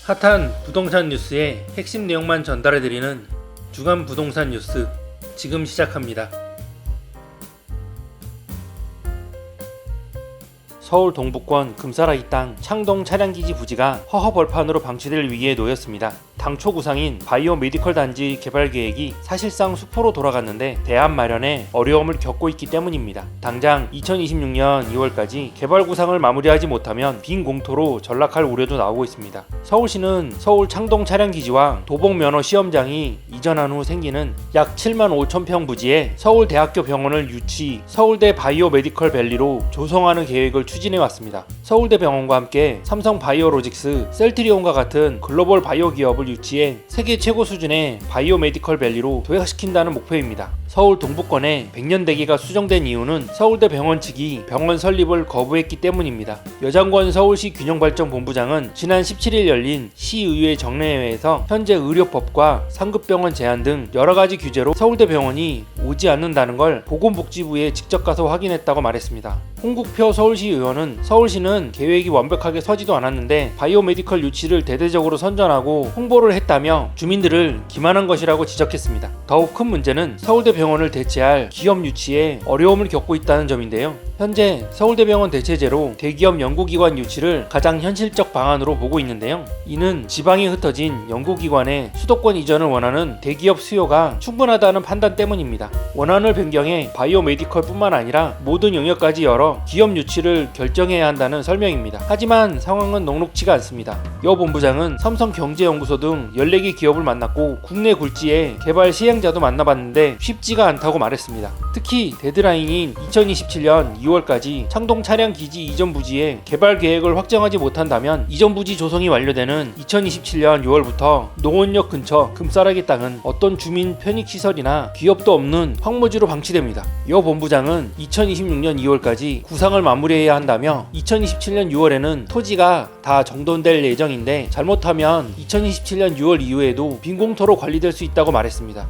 핫한 부동산 뉴스의 핵심 내용만 전달해드리는 주간 부동산 뉴스 지금 시작합니다. 서울 동북권 금사라이 땅 창동 차량기지 부지가 허허벌판으로 방치될 위기에 놓였습니다. 당초 구상인 바이오 메디컬 단지 개발 계획이 사실상 수포로 돌아갔는데 대안 마련에 어려움을 겪고 있기 때문입니다. 당장 2026년 2월까지 개발 구상을 마무리하지 못하면 빈 공터로 전락할 우려도 나오고 있습니다. 서울시는 서울 창동 차량기지와 도봉면허 시험장이 이전한 후 생기는 약 7만 5천 평 부지에 서울대학교 병원을 유치, 서울대 바이오 메디컬 밸리로 조성하는 계획을 추진해왔습니다. 서울대 병원과 함께 삼성 바이오로직스, 셀트리온과 같은 글로벌 바이오 기업을 유치해 세계 최고 수준의 바이오 메디컬 밸리로 도약시킨다는 목표입니다. 서울 동북권에 100년 대기가 수정된 이유는 서울대 병원 측이 병원 설립을 거부했기 때문입니다. 여장권 서울시 균형발전본부장은 지난 17일 열린 시의회 정례회에서 현재 의료법과 상급병원 제한 등 여러가지 규제로 서울대 병원이 오지 않는다는 걸 보건복지부에 직접 가서 확인했다고 말했습니다. 홍국표 서울시 의원은 서울시는 계획이 완벽하게 서지도 않았는데 바이오메디컬 유치를 대대적으로 선전하고 홍보를 했다며 주민들을 기만한 것이라고 지적했습니다. 더욱 큰 문제는 서울대 병원을 대체할 기업 유치에 어려움을 겪고 있다는 점인데요. 현재 서울대병원 대체제로 대기업 연구기관 유치를 가장 현실적 방안으로 보고 있는데요. 이는 지방에 흩어진 연구기관의 수도권 이전을 원하는 대기업 수요가 충분하다는 판단 때문입니다. 원안을 변경해 바이오메디컬 뿐만 아니라 모든 영역까지 열어 기업 유치를 결정해야 한다는 설명입니다. 하지만 상황은 녹록치가 않습니다. 여 본부장은 삼성경제연구소 등 14개 기업을 만났고 국내 굴지의 개발 시행자도 만나봤는데 쉽지가 않다고 말했습니다. 특히 데드라인인 2027년 2월까지 창동 차량 기지 이전 부지의 개발 계획을 확정하지 못한다면 이전 부지 조성이 완료되는 2027년 6월부터 농원역 근처 금싸라기 땅은 어떤 주민 편익 시설이나 기업도 없는 황무지로 방치됩니다. 여 본부장은 2026년 2월까지 구상을 마무리해야 한다며 2027년 6월에는 토지가 다 정돈될 예정인데 잘못하면 2027년 6월 이후에도 빈공터로 관리될 수 있다고 말했습니다.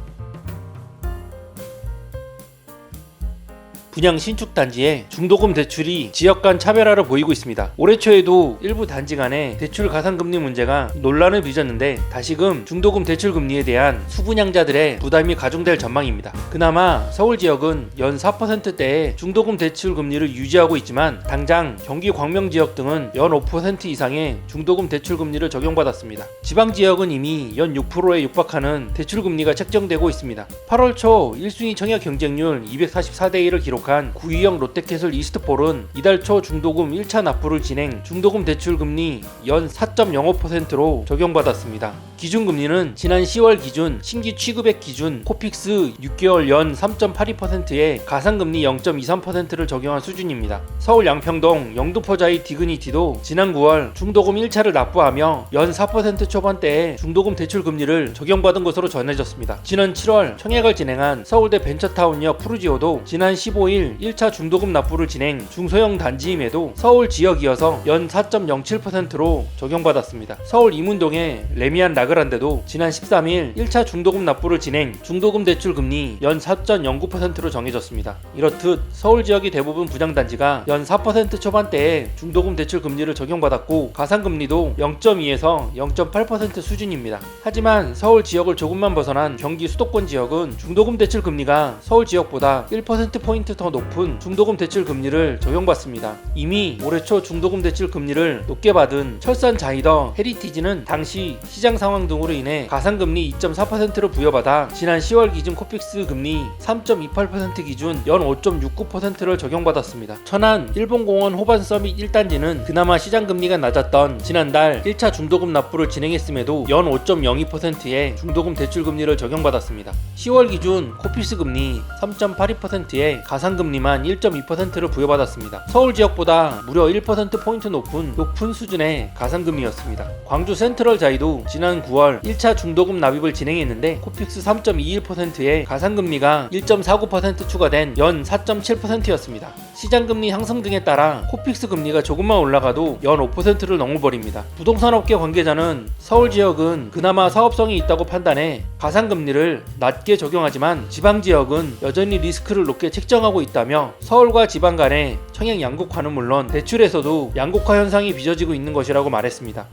분양 신축 단지에 중도금 대출이 지역 간 차별화를 보이고 있습니다. 올해 초에도 일부 단지 간의 대출 가산금리 문제가 논란을 빚었는데 다시금 중도금 대출 금리에 대한 수분양자들의 부담이 가중될 전망입니다. 그나마 서울 지역은 연 4%대의 중도금 대출 금리를 유지하고 있지만 당장 경기 광명 지역 등은 연 5% 이상의 중도금 대출 금리를 적용받았습니다. 지방 지역은 이미 연 6%에 육박하는 대출 금리가 책정되고 있습니다. 8월 초 1순위 청약 경쟁률 244대 1을 기록 구의형 롯데캐슬 이스트폴은 이달 초 중도금 1차 납부를 진행, 중도금 대출 금리 연 4.05%로 적용받았습니다. 기준금리는 지난 10월 기준 신규 취급액 기준 코픽스 6개월 연 3.82%에 가산금리 0.23%를 적용한 수준입니다. 서울 양평동 영등포자이 디그니티도 지난 9월 중도금 1차를 납부하며 연 4% 초반대의 중도금 대출 금리를 적용받은 것으로 전해졌습니다. 지난 7월 청약을 진행한 서울대 벤처타운역 푸르지오도 지난 15일 1차 중도금 납부를 진행, 중소형 단지임에도 서울 지역이어서 연 4.07%로 적용받았습니다. 서울 이문동의 레미안 라그란데도 지난 13일 1차 중도금 납부를 진행, 중도금 대출 금리 연 4.09%로 정해졌습니다. 이렇듯 서울 지역의 대부분 부장단지가 연 4% 초반대의 중도금 대출 금리를 적용받았고 가산금리도 0.2에서 0.8% 수준입니다. 하지만 서울 지역을 조금만 벗어난 경기 수도권 지역은 중도금 대출 금리가 서울 지역보다 1%포인트 더 높은 중도금 대출 금리를 적용받습니다. 이미 올해 초 중도금 대출 금리를 높게 받은 철산 자이더 헤리티지는 당시 시장 상황 등으로 인해 가산금리 2.4%를 부여받아 지난 10월 기준 코픽스 금리 3.28% 기준 연 5.69%를 적용받았습니다. 천안 일본공원 호반 서밋 1단지는 그나마 시장금리가 낮았던 지난달 1차 중도금 납부를 진행했음에도 연 5.02%의 중도금 대출 금리를 적용받았습니다. 10월 기준 코픽스 금리 3.82%의 가산금리만 1.2%를 부여받았습니다. 서울 지역보다 무려 1%포인트 높은 수준의 가산금리였습니다. 광주 센트럴 자이도 지난 9월 1차 중도금 납입을 진행했는데 코픽스 3.21%의 가산금리가 1.49% 추가된 연 4.7%였습니다. 시장금리 상승 등에 따라 코픽스 금리가 조금만 올라가도 연 5%를 넘어버립니다. 부동산업계 관계자는 서울 지역은 그나마 사업성이 있다고 판단해 가산금리를 낮게 적용하지만 지방지역은 여전히 리스크를 높게 책정하고 있다며 서울과 지방 간의 청약 양극화는 물론 대출에서도 양극화 현상이 빚어지고 있는 것이라고 말했습니다.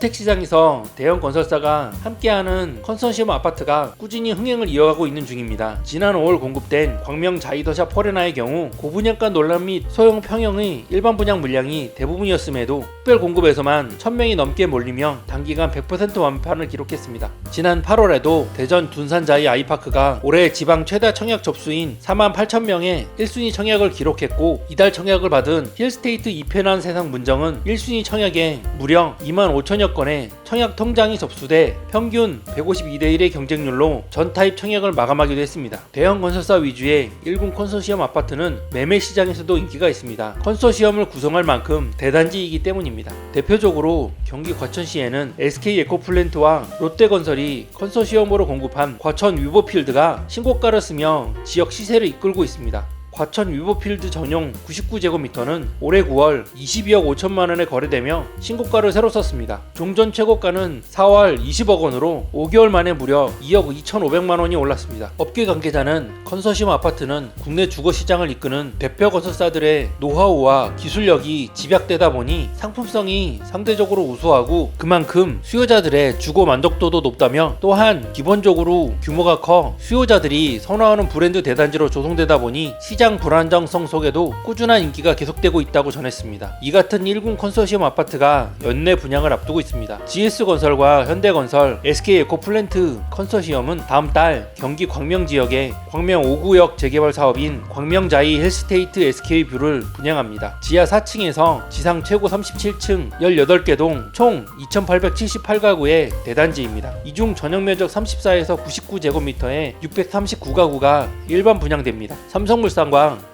주택시장에서 대형 건설사가 함께하는 컨소시엄 아파트가 꾸준히 흥행을 이어가고 있는 중입니다. 지난 5월 공급된 광명 자이더샵 포레나의 경우 고분양가 논란 및 소형 평형의 일반 분양 물량이 대부분이었음에도 특별 공급에서만 1000명이 넘게 몰리며 단기간 100% 완판을 기록했습니다. 지난 8월에도 대전 둔산자이 아이파크가 올해 지방 최다 청약 접수인 48,000명의 1순위 청약을 기록했고, 이달 청약을 받은 힐스테이트 이편한 세상 문정은 1순위 청약에 무려 25,000여 건의 청약 통장이 접수돼 평균 152대1의 경쟁률로 전 타입 청약을 마감하기도 했습니다. 대형 건설사 위주의 1군 컨소시엄 아파트는 매매 시장에서도 인기가 있습니다. 컨소시엄을 구성할 만큼 대단지이기 때문입니다. 대표적으로 경기 과천시에는 SK 에코플랜트와 롯데건설이 컨소시엄으로 공급한 과천 위버필드가 신고가를 쓰며 지역 시세를 이끌고 있습니다. 과천 위버필드 전용 99제곱미터는 올해 9월 22억 5천만원에 거래되며 신고가를 새로 썼습니다. 종전 최고가는 4월 20억 원으로 5개월 만에 무려 2억 2,500만원이 올랐습니다. 업계 관계자는 컨소시엄 아파트는 국내 주거시장을 이끄는 대표 건설사들의 노하우와 기술력이 집약되다 보니 상품성이 상대적으로 우수하고 그만큼 수요자들의 주거 만족도도 높다며, 또한 기본적으로 규모가 커 수요자들이 선호하는 브랜드 대단지로 조성되다 보니 시장 불안정성 속에도 꾸준한 인기가 계속되고 있다고 전했습니다. 이 같은 1군 컨소시엄 아파트가 연내 분양을 앞두고 있습니다. GS건설과 현대건설, SK에코플랜트 컨소시엄은 다음 달 경기 광명 지역의 광명 5구역 재개발 사업인 광명자이 힐스테이트 SK뷰를 분양합니다. 지하 4층에서 지상 최고 37층 18개 동 총 2,878가구의 대단지입니다. 이 중 전용면적 34에서 99제곱미터의 639가구가 일반 분양됩니다. 삼성물산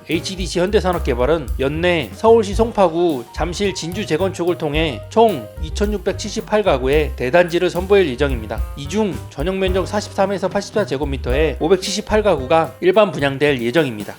HDC 현대산업개발은 연내 서울시 송파구, 잠실, 진주 재건축을 통해 총 2,678가구의 대단지를 선보일 예정입니다. 이 중 전용 면적 43에서 84제곱미터의 578가구가 일반 분양될 예정입니다.